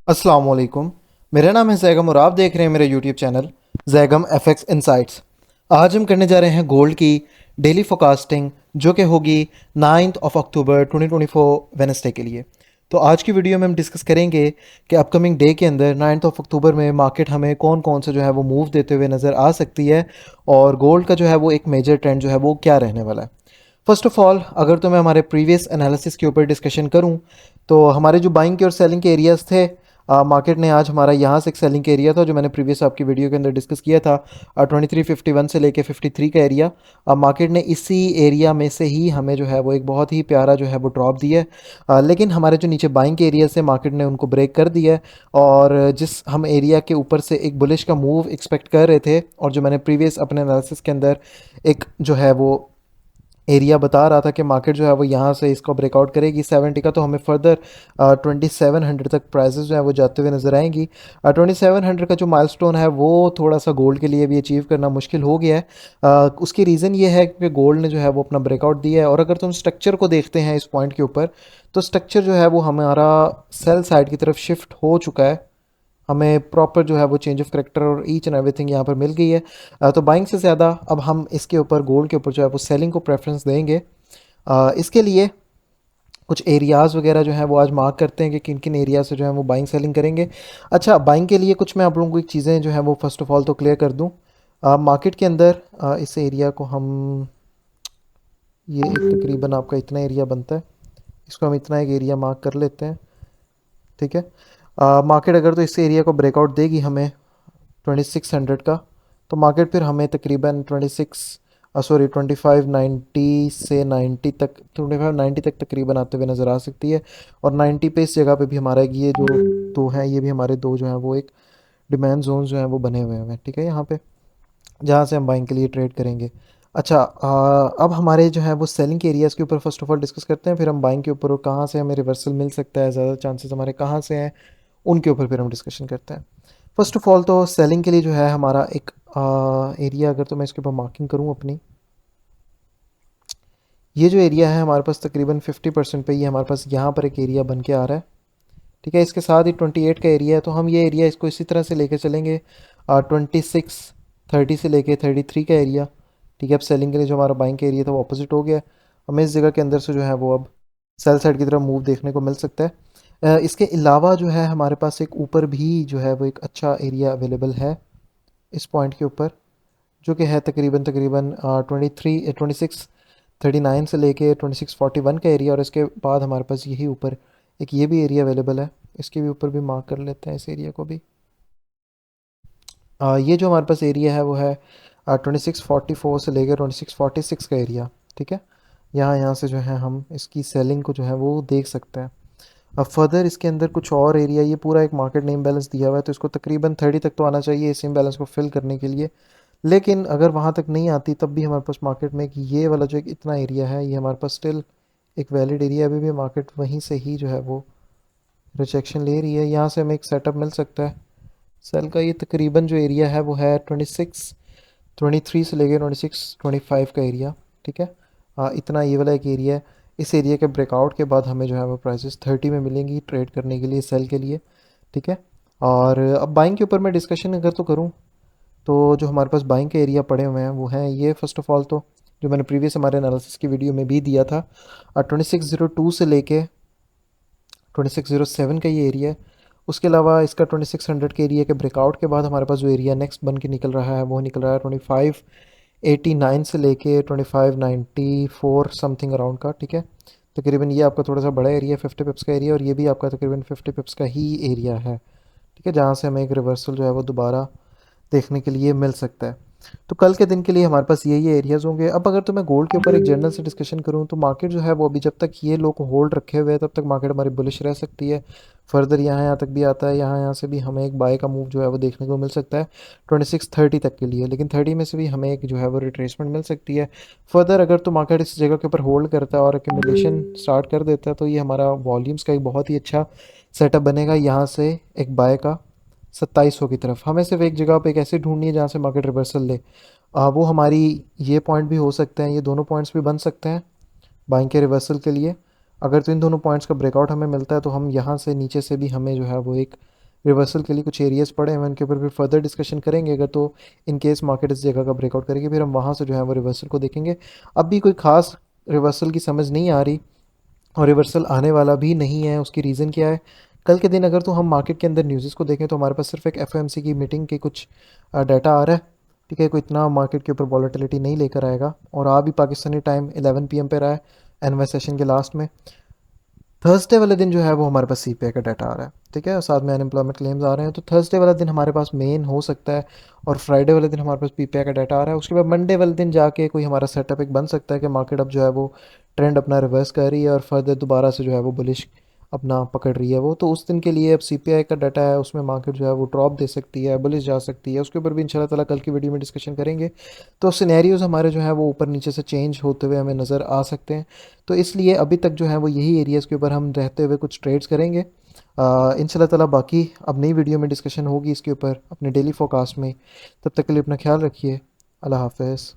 अस्सलाम वालेकुम। मेरा नाम है जैगम और आप देख रहे हैं मेरा YouTube channel Zaigham FX insights. आज हम करने जा रहे हैं गोल्ड की डेली फोरकास्टिंग जो कि होगी 9 अक्टूबर 2024 वेनसडे के लिए। तो आज की वीडियो में हम डिस्कस करेंगे कि अपकमिंग डे के अंदर 9 अक्टूबर में मार्केट हमें कौन कौन से जो है वो मूव देते हुए नज़र आ सकती है और गोल्ड का जो है वो एक मेजर ट्रेंड जो है वो क्या रहने वाला है। फर्स्ट ऑफ ऑल अगर तो मैं हमारे प्रीवियस एनालिसिस के ऊपर डिस्कशन करूं तो हमारे जो बाइंग के और सेलिंग के एरियाज़ थे, मार्केट ने आज हमारा यहाँ से एक सेलिंग का एरिया था जो मैंने प्रीवियस आपकी वीडियो के अंदर डिस्कस किया था, 2351 से लेके 53 का एरिया। मार्केट ने इसी एरिया में से ही हमें जो है वो एक बहुत ही प्यारा जो है वो ड्रॉप दिया है। लेकिन हमारे जो नीचे बाइंग के एरिया से मार्केट ने उनको ब्रेक कर दिया है और जिस हम एरिया के ऊपर से एक बुलिश का मूव एक्सपेक्ट कर रहे थे और जो मैंने प्रीवियस अपने एनालिसिस के अंदर एक जो है वो एरिया बता रहा था कि मार्केट जो है वो यहाँ से इसको ब्रेकआउट करेगी 70 का, तो हमें फर्दर 2700 तक प्राइसेस जो है वो जाते हुए नज़र आएंगी। 2700 का जो माइलस्टोन है वो थोड़ा सा गोल्ड के लिए भी अचीव करना मुश्किल हो गया है। उसकी रीज़न ये है कि गोल्ड ने जो है वो अपना ब्रेकआउट दिया है और अगर तुम स्ट्रक्चर को देखते हैं इस पॉइंट के ऊपर तो स्ट्रक्चर जो है वो हमारा सेल साइड की तरफ शिफ्ट हो चुका है। हमें प्रॉपर जो है वो चेंज ऑफ करेक्टर और ईच एंड एवरीथिंग यहाँ पर मिल गई है। तो बाइंग से ज़्यादा अब हम इसके ऊपर गोल्ड के ऊपर जो है वो सेलिंग को प्रेफरेंस देंगे। इसके लिए कुछ एरियाज़ वगैरह जो हैं वो आज मार्क करते हैं कि किन किन एरिया से जो है वो बाइंग सेलिंग करेंगे। अच्छा, बाइंग के लिए कुछ मैं आप लोगों को एक चीज़ें जो है वो फर्स्ट ऑफ ऑल तो क्लियर कर दूँ। मार्केट के अंदर इस एरिया को हम, ये एक तकरीबन आपका इतना एरिया बनता है, इसको हम इतना एक एरिया मार्क कर लेते हैं। ठीक है। मार्केट अगर तो इस एरिया को ब्रेकआउट देगी हमें 2600 का, तो मार्केट फिर हमें तकरीबन 2590 से 90 तक, 2590 तक तकरीबन आते हुए नज़र आ सकती है। और 90 पे इस जगह पे भी हमारा ये जो दो हैं ये भी हमारे दो जो हैं वो एक डिमांड जोन जो हैं वो बने हुए हैं, ठीक है, यहाँ पे जहाँ से हम बाइंग के लिए ट्रेड करेंगे। अच्छा, अब हमारे जो है वो सेलिंग के एरियाज़ के ऊपर फर्स्ट ऑफ ऑल डिस्कस करते हैं, फिर हम बाइंग के ऊपर और कहाँ से हमें रिवर्सल मिल सकता है, ज़्यादा चांसेस हमारे कहाँ से हैं उनके ऊपर फिर हम डिस्कशन करते हैं। फर्स्ट ऑफ ऑल तो सेलिंग के लिए जो है हमारा एक एरिया, अगर तो मैं इसके ऊपर मार्किंग करूँ अपनी, ये जो एरिया है हमारे पास तकरीबन 50% पे, ये हमारे पास यहाँ पर एक एरिया बन के आ रहा है। ठीक है, इसके साथ ही 28 का एरिया है, तो हम ये एरिया इसको इसी तरह से लेके चलेंगे। 2630 से लेके 33 का एरिया। ठीक है, अब सेलिंग के लिए जो हमारा बाइंग का एरिया था वो अपोजिट हो गया। हमें इस जगह के अंदर से जो है वो अब सेल साइड की तरफ मूव देखने को मिल सकता है। इसके अलावा जो है हमारे पास एक ऊपर भी जो है वो एक अच्छा एरिया अवेलेबल है इस पॉइंट के ऊपर, जो कि है तकरीबन तकरीबन 2639 से लेके 2641 का एरिया। और इसके बाद हमारे पास यही ऊपर एक ये भी एरिया अवेलेबल है, इसके भी ऊपर भी मार्क कर लेते हैं इस एरिया को भी। ये जो हमारे पास एरिया है वो है 2644 से लेकर 2646 का एरिया। ठीक है, यहाँ से जो है हम इसकी सेलिंग को जो है वो देख सकते हैं। अब फर्दर इसके अंदर कुछ और एरिया, ये पूरा एक मार्केट नेम बैलेंस दिया हुआ है तो इसको तकरीबन 30 तक तो आना चाहिए इस बैलेंस को फिल करने के लिए। लेकिन अगर वहाँ तक नहीं आती तब भी हमारे पास मार्केट में कि ये वाला जो एक इतना एरिया है ये हमारे पास स्टिल एक वैलिड एरिया, अभी भी मार्केट वहीं से ही जो है वो रिजेक्शन ले रही है। यहाँ से हमें एक सेटअप मिल सकता है सेल का। ये तकरीबन जो एरिया है वो है 2623 से लेकर 2625 का एरिया। ठीक है, इतना ये वाला एक एरिया है। इस एरिया के ब्रेकआउट के बाद हमें जो है वो प्राइसेस 30 में मिलेंगी ट्रेड करने के लिए सेल के लिए। ठीक है, और अब बाइंग के ऊपर मैं डिस्कशन अगर तो करूँ तो जो हमारे पास बाइंग के एरिया पड़े हुए हैं वो हैं ये। फर्स्ट ऑफ ऑल तो जो मैंने प्रीवियस हमारे एनालिसिस की वीडियो में भी दिया था, 2602 से लेके 2607 का ये एरिया है। उसके अलावा इसका 2600 के एरिया के ब्रेकआउट के बाद हमारे पास जो एरिया नेक्स्ट बन के निकल रहा है वो निकल रहा है 2589 से लेके 2594 समथिंग अराउंड का। ठीक है, तकरीबन ये आपका थोड़ा सा बड़ा एरिया 50 पिप्स का एरिया और ये भी आपका तकरीबन 50 पिप्स का ही एरिया है। ठीक है, जहाँ से हमें एक रिवर्सल जो है वो दोबारा देखने के लिए मिल सकता है। तो कल के दिन के लिए हमारे पास ये एरियाज़ होंगे। अब अगर तो मैं गोल्ड के ऊपर एक जनरल से डिस्कशन करूँ तो मार्केट जो है वो अभी जब तक ये लोग होल्ड रखे हुए हैं तब तक मार्केट हमारी बुलिश रह सकती है। फर्दर यहाँ तक भी आता है, यहाँ से भी हमें एक बाय का मूव जो है वो देखने को मिल सकता है 2630 तक के लिए, लेकिन 30 में से भी हमें एक जो है वो रिट्रेसमेंट मिल सकती है। फर्दर अगर तो मार्केट इस जगह के ऊपर होल्ड करता है और एक्यूमुलेशन स्टार्ट कर देता है तो ये हमारा वॉल्यूम्स का एक बहुत ही अच्छा सेटअप बनेगा यहाँ से एक बाय का 2700 की तरफ। हमें सिर्फ एक जगह पे एक ऐसे ढूंढनी है जहाँ से मार्केट रिवर्सल ले। वो हमारी ये पॉइंट भी हो सकते हैं, ये दोनों पॉइंट्स भी बन सकते हैं बाइंग के रिवर्सल के लिए। अगर तो इन दोनों पॉइंट्स का ब्रेकआउट हमें मिलता है तो हम यहाँ से नीचे से भी हमें जो है वो एक रिवर्सल के लिए कुछ एरियाज़ पड़े हैं, उनके ऊपर फिर फर्दर डिस्कशन करेंगे। अगर तो इन केस मार्केट इस जगह का ब्रेकआउट करेगी, फिर हम वहाँ से जो है वो रिवर्सल को देखेंगे। अभी कोई खास रिवर्सल की समझ नहीं आ रही और रिवर्सल आने वाला भी नहीं है। उसकी रीज़न क्या है? कल के दिन अगर तो हम मार्केट के अंदर न्यूज़ को देखें तो हमारे पास सिर्फ एक एफओएमसी की मीटिंग के कुछ डाटा आ रहा है, ठीक है। कोई इतना मार्केट के ऊपर वॉलेटिलिटी नहीं लेकर आएगा, और आ भी पाकिस्तानी टाइम 11 PM पे रहा है एनवाई सेशन के लास्ट में। थर्सडे वाले दिन जो है वो हमारे पास सीपीआई का डाटा आ रहा है, ठीक है, और साथ में अनएम्प्लॉयमेंट क्लेम्स आ रहे हैं। तो थर्सडे वाला दिन हमारे पास मेन हो सकता है, और फ्राइडे वाले दिन हमारे पास पीपीआई का डाटा आ रहा है। उसके बाद मंडे वाले दिन जाके कोई हमारा सेटअप एक बन सकता है कि मार्केट अब जो है वो ट्रेंड अपना रिवर्स कर रही है और फर्दर दोबारा से जो है वो बुलिश अपना पकड़ रही है वो। तो उस दिन के लिए अब सीपीआई का डाटा है, उसमें मार्केट जो है वो ड्रॉप दे सकती है, बुलिश जा सकती है। उसके ऊपर भी इंशाल्लाह ताला कल की वीडियो में डिस्कशन करेंगे। तो सिनेरियोज हमारे जो है वो ऊपर नीचे से चेंज होते हुए हमें नज़र आ सकते हैं। तो इसलिए अभी तक जो है वो यही एरियाज़ के ऊपर हम रहते हुए कुछ ट्रेड्स करेंगे इंशाल्लाह ताला। बाकी अब नई वीडियो में डिस्कशन होगी इसके ऊपर अपने डेली फोरकास्ट में। तब तक के लिए अपना ख्याल रखिए। अल्लाह हाफ़िज़।